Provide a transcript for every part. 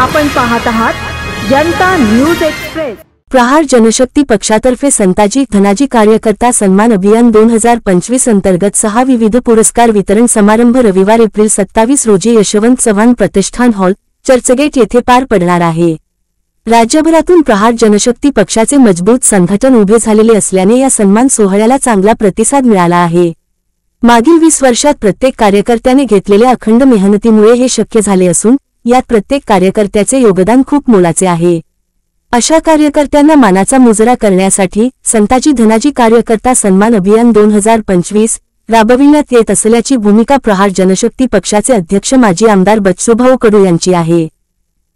आपण पाहत आहात जनता न्यूज एक्सप्रेस। प्रहार जनशक्ती पक्षातर्फे संताजी धनाजी कार्यकर्ता सन्मान अभियान 2025 अंतर्गत 6 विविध पुरस्कार वितरण समारंभ रविवार एप्रिल 27 रोजी यशवंत चव्हाण प्रतिष्ठान हॉल चर्चगेट येथे पार पडणार आहे। राज्यभरातून प्रहार जनशक्ती पक्षाचे मजबूत संघटन उभे झालेले असल्याने या सन्मान सोहळ्याला चांगला प्रतिसाद मिळाला आहे। मागील 20 वर्षात प्रत्येक कार्यकर्त्याने घेतलेल्या अखंड मेहनतीमुळे हे शक्य झाले असून यात प्रत्येक कार्यकर्त्याचे योगदान खूप मोलाचे आहे। अशा कार्यकर्त्यांना मानाचा मुजरा करण्यासाठी संताजी धनाजी कार्यकर्ता सन्मान अभियान 2025 राबविण्यात येत असल्याची भूमिका प्रहार जनशक्ती पक्षाचे अध्यक्ष माजी आमदार बच्चूभाऊ कडू यांची आहे।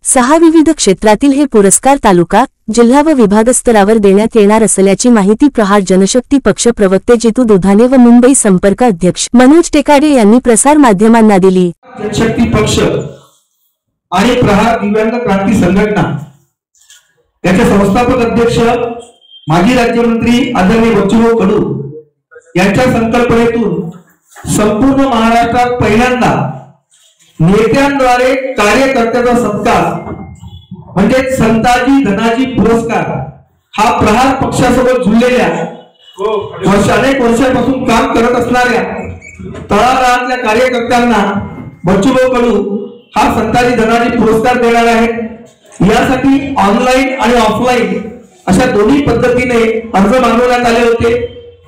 6 विविध क्षेत्रातील हे पुरस्कार तालुका, जिल्हा व विभाग स्तरावर देण्यात येणार असल्याची माहिती प्रहार जनशक्ती पक्ष प्रवक्ते जितू दुधाने व मुंबई संपर्क अध्यक्ष मनोज टेकाडे यांनी प्रसार माध्यमांना दिली। जनशक्ती पक्ष आणि प्रहार दिव्यांग क्रांती संघटना याचे संस्थापक अध्यक्ष माजी राज्यमंत्री आदरणीय बच्चूभाऊ कडू यांच्या संकल्पनेतून संपूर्ण महाराष्ट्रात पहिल्यांदा नेत्यांद्वारे कार्यकर्त्याचा सत्कार म्हणजे संताजी धनाजी पुरस्कार हा प्रहार पक्षासोबत जुळलेल्या अनेक वर्षांपासून काम करत असणाऱ्या तळागाळातल्या कार्यकर्त्यांना बच्चूभाऊ कडू हा संताजी धनाजी पुरस्कार देणार आहे। यासाठी ऑनलाईन आणि ऑफलाईन अशा दोन्ही पद्धतीने अर्ज मागवण्यात आले होते।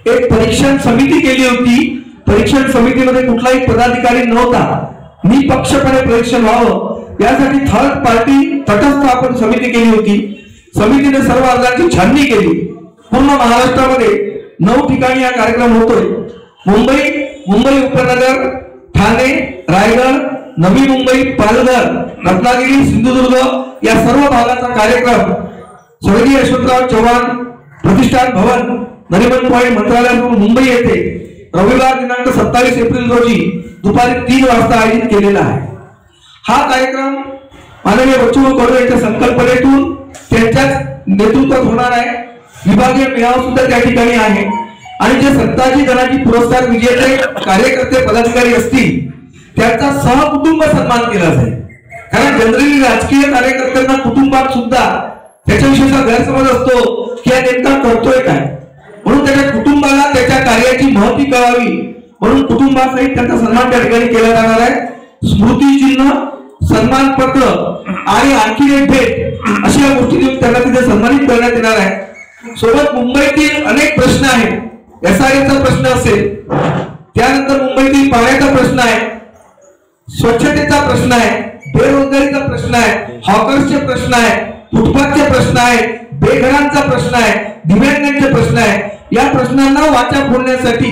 एक परीक्षण समिती केली होती। परीक्षण समितीमध्ये कुठलाही पदाधिकारी नव्हता, निपक्षपणे परीक्षण व्हावं यासाठी थर्ड पार्टी तटस्थ आपण समिती केली होती। समितीने सर्व अर्जांची छाननी केली। पूर्ण महाराष्ट्रामध्ये 9 ठिकाणी हा कार्यक्रम होतोय। मुंबई उपनगर, ठाणे, रायगड, नवी मुंबई, पालघर, रत्नागिरी, सिंधुदुर्ग या सर्व भागाचा कार्यक्रम स्वर्गीय यशवंतराव चव्हाण प्रतिष्ठान भवन, नरिमन पॉइंट, मंत्रालय मुंबई येथे रविवार दिनांक 27 एप्रिल रोजी दुपारी 3 वाजता आयोजित केलेला आहे। हा कार्यक्रम माननीय बच्चूभाऊ कडू यांच्या संकल्पनेतून त्यांच्याच नेतृत्वात होणार आहे। विभागीय मेळावा सुद्धा त्या ठिकाणी आहे आणि जे संताजी धनाजी पुरस्कार विजेते कार्यकर्ते पदाधिकारी असतील त्यांचा सहकुटुंब सन्मान केला जाईल। कारण जनरली राजकीय कार्यकर्त्यांना कुटुंबात सुद्धा त्याच्याविषयीचा गैरसमज असतो की हा नेमका करतोय काय, म्हणून त्याच्या कुटुंबाला त्याच्या कार्याची महती कळावी म्हणून कुटुंबासहित त्यांचा सन्मान त्या ठिकाणी केला जाणार आहे। स्मृतिचिन्ह, सन्मान पत्र आणि आणखी एक भेट अशा या गोष्टी देऊन त्यांना तिथे सन्मानित करण्यात येणार आहे। सोबत मुंबईतील अनेक प्रश्न आहेत, SRA चा प्रश्न असेल, त्यानंतर मुंबईतील पाण्याचा प्रश्न आहे, स्वच्छतेचा प्रश्न आहे, बेरोजगारीचा प्रश्न आहे, हॉकर्सचे प्रश्न आहे, फुटपाथचे प्रश्न आहे, बेघरांचा प्रश्न आहे, दिव्यांगांचे प्रश्न आहे। या प्रश्नांना वाचा फोडण्यासाठी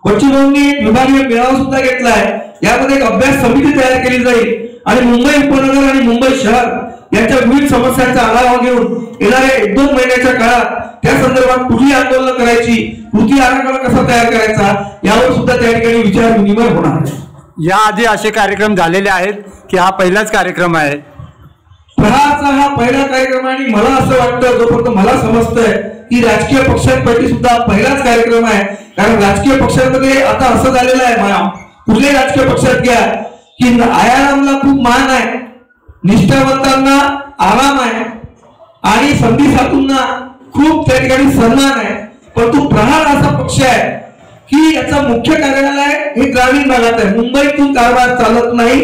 बच्चूभाऊंनी विभागीय मेळावा सुद्धा घेतला आहे। यामध्ये एक अभ्यास समिती तयार केली जाईल आणि मुंबई उपनगर आणि मुंबई शहर यांच्या विविध समस्यांचा आढावा घेऊन येणाऱ्या 1-2 महिन्याच्या काळात त्या संदर्भात कुठली आंदोलन करायची, कृती आराखडा कसा तयार करायचा यावर सुद्धा त्या ठिकाणी विचार विनिमय होणार आहे। याआधी असे कार्यक्रम झालेले आहेत की हा पहिलाच कार्यक्रम आहे? प्रहारचा हा पहिला कार्यक्रम आणि मला असं वाटतं जोपर्यंत मला समजतंय की राजकीय पक्षांपैकी सुद्धा पहिलाच कार्यक्रम आहे। कारण राजकीय पक्षांमध्ये आता असं झालेलं आहे, कुठल्याही राजकीय पक्षात घ्या की आयारामला खूप मान आहे, निष्ठावंतांना आराम आहे आणि संधी साधूंना खूप त्या ठिकाणी सन्मान आहे। परंतु प्रहार असा पक्ष आहे की याचा मुख्य कार्यालय हे ग्रामीण भागात आहे। मुंबईतून कारभार चालत नाही।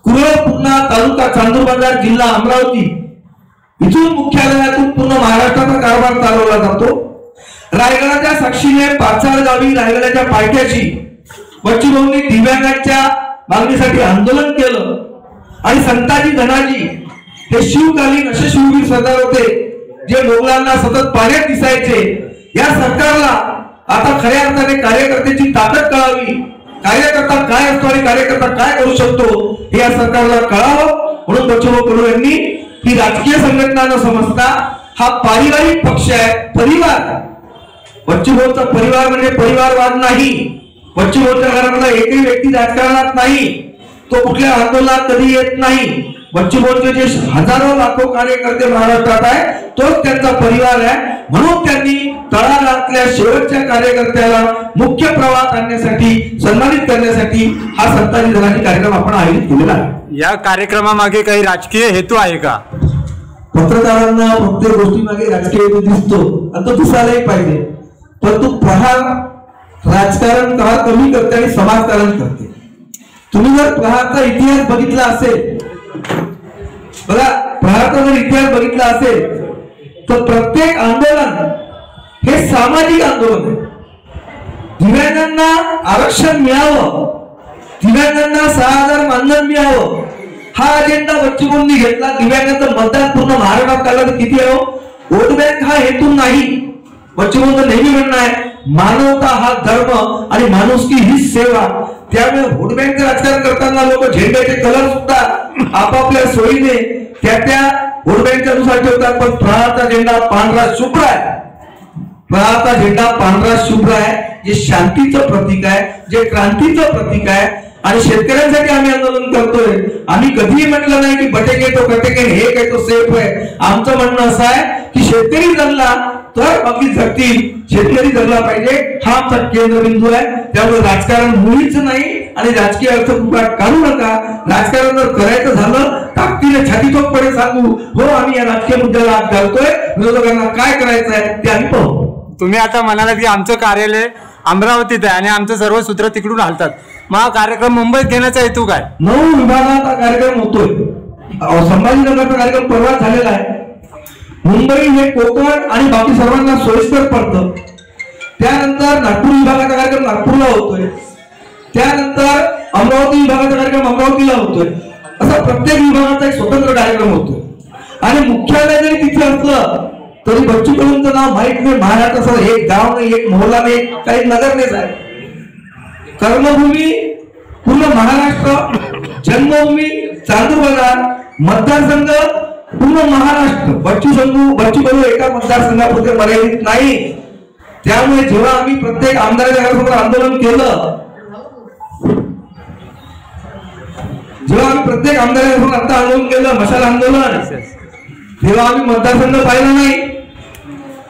कुरळ, पूर्णा तालुका चांदूरबाजार, जिल्हा अमरावती इथून मुख्यालयातून पूर्ण महाराष्ट्राचा कारभार चालवला जातो। रायगडाच्या साक्षीने पाचाळ गावी रायगडाच्या पायथ्याशी बच्चूभाऊंनी दिव्यांगांच्या मागणीसाठी आंदोलन केलं आणि संताजी धनाजी हे शिवकालीन असे शूरवीर सरदार होते जे मोगलांना सतत पाण्यात दिसायचे। या सरकारला आता खऱ्या अर्थाने कार्यकर्त्याची ताकद कळावी, कार्यकर्ता काय असतो आणि कार्यकर्ता काय करू शकतो हे या सरकारला कळावं म्हणून बच्चूभाऊ कडू यांनी ही राजकीय संघटना न समजता हा पारिवारिक पक्ष आहे, परिवार। बच्चूभाऊचा परिवार म्हणजे परिवारवाद नाही। बच्चूभाऊच्या घरातला एकही व्यक्ती राजकारणात नाही, तो कुठल्या आंदोलनात कधी येत नाही। बच्चूभाऊचे जे हजारो लाखो कार्यकर्ते महाराष्ट्रात आहे तोच त्यांचा परिवार आहे। म्हणून त्यांनी तळागाळातल्या शेवटच्या कार्यकर्त्याला मुख्य प्रवाहात आणण्यासाठी, सन्मानित करण्यासाठी हा संताजी धनाजी कार्यक्रम आपण आयोजित केलेला आहे. या कार्यक्रमामागे काही राजकीय हेतू आहे का? पत्रकारांना प्रत्येक गोष्टीमागे राजकीय हेतू दिसतो आणि तो दिसायलाही पाहिजे, परंतु प्रहार राजकारण कमी करते आणि समाजकारण करते. तुम्ही जर प्रहारचा इतिहास बघितला असेल, बघा प्रहारचा जर इतिहास बघितला असेल तर प्रत्येक आंदोलन हे सामाजिक आंदोलन आहे. दिव्यांगांना आरक्षण मिळावं, दिव्यांगांना 6,000 मानधन मिळावं, हा अजेंडा बच्चूभाऊंनी घेतला. दिव्यांगांचं मतदान पूर्ण महाराष्ट्रात काढलं तर किती आहे? वोट बँक हा हेतू नाही. बच्चूभाऊंचं नेहमी म्हणणं आहे मानवता हा धर्म आणि माणुसकी ही सेवा. त्यामुळे व्होट बँकचं राजकारण करताना लोक झेंड्याचे कलर सुद्धा आपापल्या सोयीने त्या व्होट बँकच्या नुसार ठेवतात. पण प्रहारचा झेंडा पांढरा शुभ्र आहे. प्रहारचा झेंडा पांढरा शुभ्र आहे, जे शांतीचं प्रतीक आहे, जे क्रांतीचं प्रतीक आहे. आणि शेतकऱ्यांसाठी आम्ही आंदोलन करतोय. आम्ही कधीही म्हटलं नाही की बटेके तो कटेके, हे काय तो सेफ आहे. आमचं म्हणणं असं आहे की शेतकरी जगला तर बाकी जगतील, शेतकरी जगला पाहिजे, हा आमचा केंद्रबिंदू आहे. त्यामुळे राजकारण मुळीच नाही आणि राजकीय अर्थ काढू नका. राजकारण जर करायचं झालं ताकदीने छातीतोडपणे सांगू, हो आम्ही या राजकीय मुद्द्याला हात घालतोय, विरोधकांना काय करायचं आहे ते आम्ही पाहू. तुम्ही आता म्हणालात की आमचं कार्यालय अमरावतीत आहे आणि आमचं सर्व सूत्र तिकडून हालतात, मग हा कार्यक्रम मुंबईत घेण्याचा हेतू काय? 9 विभागात हा कार्यक्रम होतोय. संभाजीनगरचा कार्यक्रम परवा झालेला आहे. मुंबई हे कोकण आणि बाकी सर्वांना सोयीस्कर पडतं. त्यानंतर नागपूर विभागाचा कार्यक्रम नागपूरला होतोय. त्यानंतर अमरावती विभागाचा कार्यक्रम अमरावतीला होतोय. असा प्रत्येक विभागाचा एक स्वतंत्र कार्यक्रम होतोय. आणि मुख्यालय जरी तिथे असलं तरी बच्चू कडूंचं नाव माहित नाही. महाराष्ट्र एक गाव नाही, एक मोहल्ला नाही, काही नगर नाही साहेब. कर्मभूमी पूर्ण महाराष्ट्र, जन्मभूमी चांदूर बाजार, मतदारसंघ पूर्ण महाराष्ट्र. बच्चू कडू एका मतदारसंघापुरते मर्यादित नाही. त्यामुळे जेव्हा आम्ही प्रत्येक आमदाराच्या घरासमोर आंदोलन केलं, आता आंदोलन केलं मशाल आंदोलन, तेव्हा आम्ही मतदारसंघ पाहिला नाही,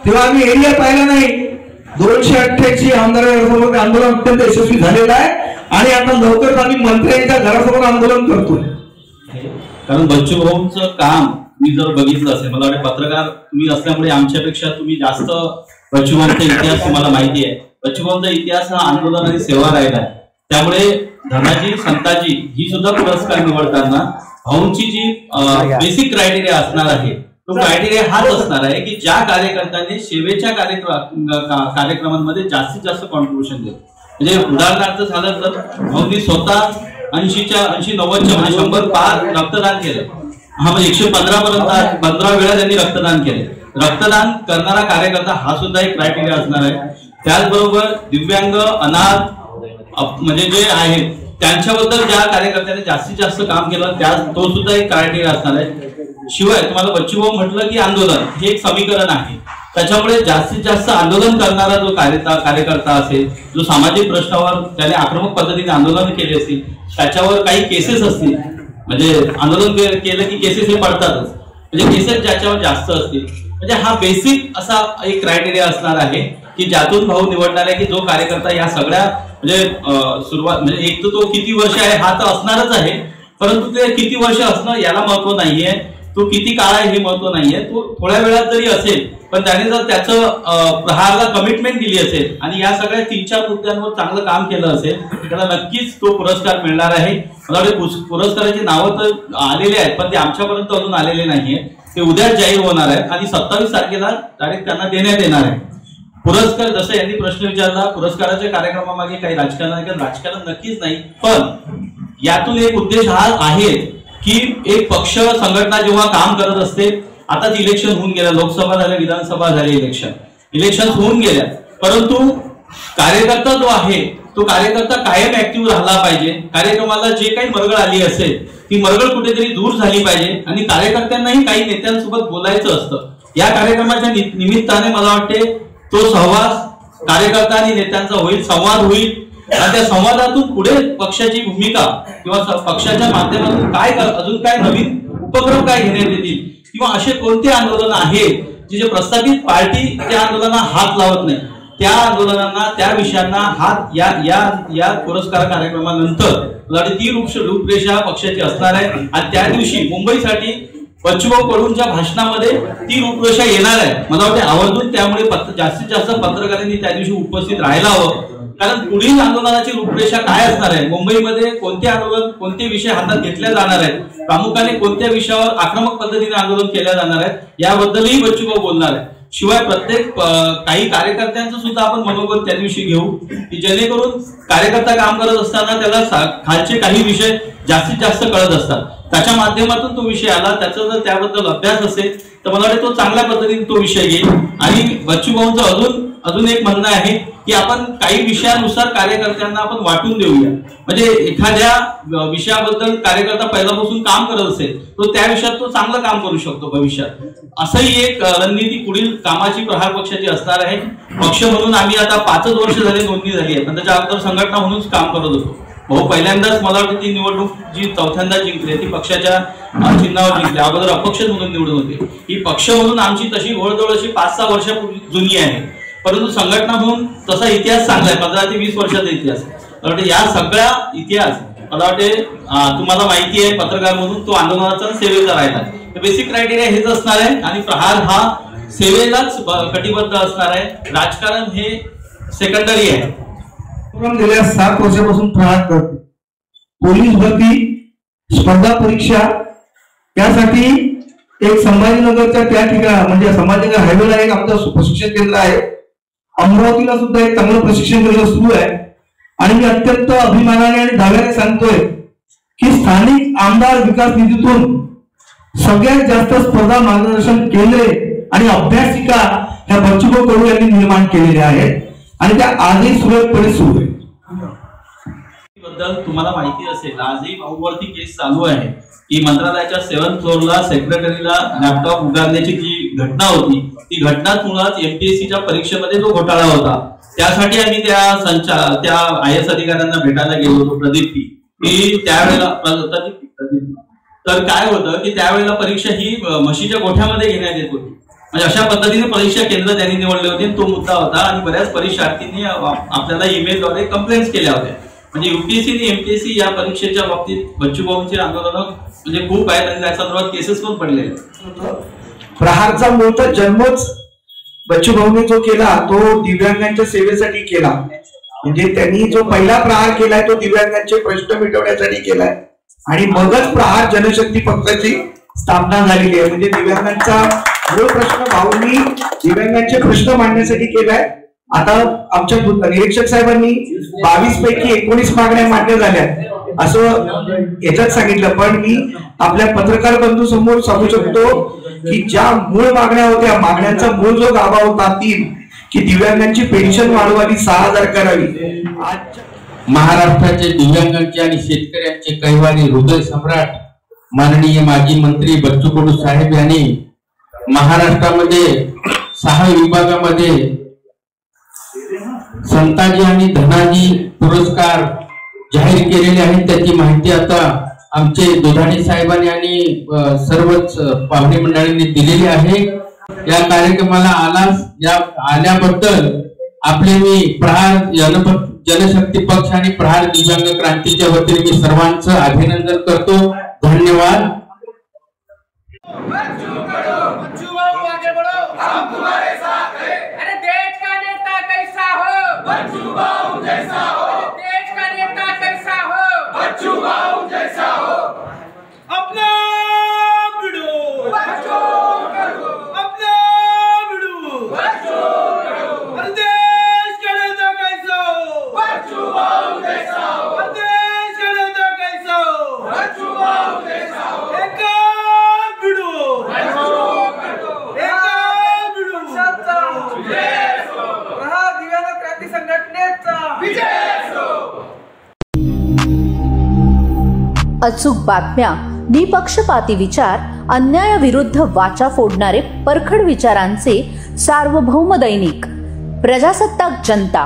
तेव्हा आम्ही एरिया पाहिला नाही. 288 आमदारांसमोर आंदोलन अत्यंत यशस्वी झालेलं आहे. आणि आता लवकरच आम्ही मंत्र्यांच्या घरासमोर आंदोलन करतोय. कारण बच्चू भाऊंचं काम मी जर बघितलं असेल, मला वाटतं पत्रकार तुम्ही असल्यामुळे आमच्यापेक्षा तुम्ही जास्त बच्चू भाऊंचा इतिहास तुम्हाला माहिती आहे. बच्चू भाऊंचा इतिहास हा आंदोलन आणि सेवा राहिला आहे. त्यामुळे धनाजी संताजी ही सुद्धा पुरस्कार निवडताना भाऊंची जी बेसिक क्रायटेरिया असणार आहे तो क्रायटेरिया हाच असणार आहे की ज्या कार्यकर्त्यांनी सेवेच्या कार्यक्रमांमध्ये जास्तीत जास्त कॉन्ट्रीब्युशन दिलं. म्हणजे उदाहरणार्थ झालं तर भाऊंनी स्वतः 80-90 म्हणजे 100 पार रक्तदान केलं. हा म्हणजे 115 पर्यंत 15 वेळा त्यांनी रक्तदान केले. रक्तदान करणारा कार्यकर्ता हा सुद्धा एक क्रायटेरिया असणार आहे. त्याचबरोबर दिव्यांग, अनाथ म्हणजे जे आहेत त्यांच्याबद्दल ज्या कार्यकर्त्याने जास्तीत जास्त काम केलं तो सुद्धा एक क्रायटेरिया असणार आहे. शिवाय तुम्हाला बच्चू भाऊ म्हटलं की आंदोलन हे एक समीकरण आहे. त्याच्यामुळे जास्तीत जास्त आंदोलन करणारा जो कार्यकर्ता असेल, जो सामाजिक प्रश्नावर त्याने आक्रमक पद्धतीने आंदोलन केले असतील, त्याच्यावर काही केसेस असतील, म्हणजे आंदोलन केलं की केसेस हे पडतातच, म्हणजे केसेस ज्याच्यावर जास्त असतील, म्हणजे हा बेसिक असा एक क्रायटेरिया असणार आहे की ज्यातून भाऊ निवडणार आहे की जो कार्यकर्ता या सगळ्या म्हणजे सुरुवात म्हणजे एक तर तो किती वर्ष आहे हा तर असणारच आहे, परंतु ते किती वर्ष असणं याला महत्व नाहीये, तो किती काळ आहे हे महत्व नाहीये. तो थोड्या वेळात जरी असेल पण त्याने जर त्याचं प्रहारला कमिटमेंट दिली असेल आणि या सगळ्या 3-4 मुद्द्यांवर चांगलं काम केलं असेल त्याला नक्कीच तो पुरस्कार मिळणार आहे. मला वाटतं पुरस्काराची नावं तर आलेली आहेत पण ते आमच्यापर्यंत अजून आलेले नाहीये. ते उद्याच जाहीर होणार आहेत आणि 27 तारखेला डायरेक्ट त्यांना देण्यात येणार आहे पुरस्कार. जसं यांनी प्रश्न विचारला पुरस्काराच्या कार्यक्रमामागे काही राजकारण आहे का? राजकारण नक्कीच नाही, पण यातून एक उद्देश हा आहे की एक पक्ष संघटना जेव्हा काम करत असते, आताच इलेक्शन होऊन गेल्या, लोकसभा झाल्या, विधानसभा झाले, इलेक्शन होऊन गेल्या, परंतु कार्यकर्ता जो आहे तो कार्यकर्ता कायम ऍक्टिव्ह राहिला पाहिजे. कार्यक्रमाला जे काही मरगळ आली असेल ती मरगळ कुठेतरी दूर झाली पाहिजे आणि कार्यकर्त्यांनाही काही नेत्यांसोबत बोलायचं असतं. या कार्यक्रमाच्या निमित्ताने मला वाटते तो सहवास कार्यकर्ता आणि नेत्यांचा होईल, संवाद होईल आणि त्या संवादातून पुढे पक्षाची भूमिका किंवा पक्षाच्या माध्यमातून काय अजून काय नवीन उपक्रम काय घेण्यात येतील किंवा असे कोणते आंदोलन आहे जे प्रस्थापित पार्टी त्या आंदोलनाला हात लावत नाही, त्या आंदोलनांना त्या विषयांना हात या पुरस्कार कार्यक्रमानंतर मला वाटते ती रूपरेषा पक्षाची असणार आहे. आणि त्या दिवशी मुंबईसाठी बच्चूभाऊ कडूंच्या भाषणामध्ये ती रूपरेषा येणार आहे. मला वाटते आवर्जून त्यामुळे जास्तीत जास्त पत्रकारांनी त्या दिवशी उपस्थित राहायला हवं. कारण पुढील आंदोलनाची रूपरेषा काय असणार आहे, मुंबईमध्ये कोणते आंदोलन, कोणते विषय हातात घेतले जाणार आहेत, प्रामुख्याने कोणत्या विषयावर आक्रमक पद्धतीने आंदोलन केले जाणार आहेत याबद्दलही बच्चूभाऊ बोलणार आहे. शिवाय प्रत्येक काही कार्यकर्त्यांचं सुद्धा आपण मनोगत त्या दिवशी घेऊ की जेणेकरून कार्यकर्ता काम करत असताना त्याला खालचे काही विषय जास्तीत जास्त कळत असतात. त्याच्या माध्यमातून तो विषय आला, त्याचा जर त्याबद्दल अभ्यास असेल तर मला वाटतं तो चांगल्या पद्धतीने तो विषय घेईल. आणि बच्चूभाऊंचं अजून एक म्हणणं आहे की आपण काही विषयानुसार कार्यकर्त्यांना आपण वाटून देऊया. म्हणजे एखाद्या विषयाबद्दल कार्यकर्ता पहिल्यापासून काम करत असेल तो त्या विषयात तो चांगलं काम करू शकतो भविष्यात. असंही एक रणनीती पुढील कामाची प्रहार पक्षाची असणार आहे. पक्ष म्हणून आम्ही आता 5 वर्ष झाले नोंदणी झाली आहे, पण त्याच्या अगोदर संघटना म्हणून काम करत होतो. भाऊ पहिल्यांदाच मला वाटतं ती निवडणूक जी चौथ्यांदा जिंकली ती पक्षाच्या चिन्हावर जिंकली, अगोदर अपक्ष म्हणून निवडून होते. ही पक्ष म्हणून आमची तशी घोळदोळ अशी 5-6 वर्षापूर्वी जुनी आहे, परंतु संघटना म्हणून तसा इतिहास चांगला आहे, 15 ते 20 वर्षाचा इतिहास. मला वाटतं या सगळ्या इतिहास मला वाटते तुम्हाला माहिती आहे पत्रकार म्हणून तो आंदोलनाचा सेवेचा राहिला. बेसिक क्रायटेरिया हेच असणार आहे आणि प्रहार हा सेवेलाच कटिबद्ध असणार आहे. राजकारण हे सेकंडरी आहे. गेल्या 7 वर्षापासून प्रहार करते. पोलीस भरती, स्पर्धा परीक्षा यासाठी एक संभाजीनगरच्या त्या ठिकाणी म्हणजे संभाजीनगर हायवेला एक आमचं प्रशिक्षण केंद्र आहे. अमरावतीला सुद्धा एक चांगलं प्रशिक्षण केंद्र सुरू आहे. आणि मी अत्यंत अभिमानाने आणि दाव्याने सांगतोय की स्थानिक आमदार विकास निधीतून सगळ्यात जास्त स्पर्धा मार्गदर्शन केंद्रे आणि अभ्यासिका ह्या बच्चूभाऊ कडू यांनी निर्माण केलेल्या आहेत आणि त्या आजही सुरळीतपणे सुरू आहे. बद्दल तुम्हाला माहिती असेल आजही भाऊवरती केस चालू आहे की मंत्रालयाच्या 7th फ्लोअरला सेक्रेटरीला लॅपटॉप उगारण्याची जी घटना होती ती घटनाच मुळात एमपीएससीच्या परीक्षेमध्ये जो घोटाळा होता त्यासाठी आम्ही त्या IAS अधिकाऱ्यांना भेटायला गेलो होतो. प्रदीप की त्यावेळेला तर काय होतं की त्यावेळेला परीक्षा ही म्हशीच्या गोठ्यामध्ये घेण्यात येत होती. म्हणजे अशा पद्धतीने परीक्षा केंद्र त्यांनी निवडले होते. तो मुद्दा होता आणि बऱ्याच परीक्षार्थींनी आपल्याला ईमेलद्वारे कंप्लेंट्स केल्या होत्या. म्हणजे UPSC आणि MPSC या परीक्षेच्या बाबतीत बच्चूभाऊंचे आंदोलन म्हणजे खूप आहेत आणि त्या संदर्भात केसेस पण पडलेले. प्रहारचा मूळचा जन्मच बच्चूभाऊंनी जो केला तो दिव्यांगांच्या सेवेसाठी केला. म्हणजे त्यांनी जो पहिला प्रहार केलाय तो दिव्यांगांचे प्रश्न मिटवण्यासाठी केलाय आणि मगच प्रहार जनशक्ती पक्षाची स्थापना झालेली आहे. म्हणजे दिव्यांगांचा मूळ प्रश्न भाऊंनी दिव्यांगांचे प्रश्न मांडण्यासाठी केलाय. आता आमच्या निरीक्षक साहेबांनी 22 पैकी 19 मागण्या मान्य झाल्या असं याच्यात सांगितलं. पण मी आपल्या पत्रकार बंधू समोर सांगू शकतो की ज्या मूळ मागण्या होत्या मागण्यांचा मूळ जो गाभा होता 3 की दिव्यांगांची पेन्शन वाढवावी 6,000 करावी. महाराष्ट्राचे दिव्यांगांचे आणि शेतकऱ्यांचे कैवारी हृदय सम्राट माननीय माजी मंत्री बच्चू कडू साहेब यांनी महाराष्ट्रामध्ये 6 विभागामध्ये संताजी आणि धनाजी पुरस्कार जाहीर केलेले आहेत. त्याची माहिती आता आमचे दोधाणे साहेबांनी आणि सर्वच पाहुणे मंडळींनी दिलेली आहे. या कार्यक्रमाला आल्याबद्दल आपले मी प्रहार जनशक्ती पक्ष आणि प्रहार दिव्यांग क्रांतीच्या वतीने मी सर्वांचं अभिनंदन करतो. धन्यवाद. अचूक बातम्या, निपक्षपाती विचार, अन्यायाविरुद्ध वाचा फोडणारे परखड विचारांचे सार्वभौम दैनिक प्रजासत्ताक जनता.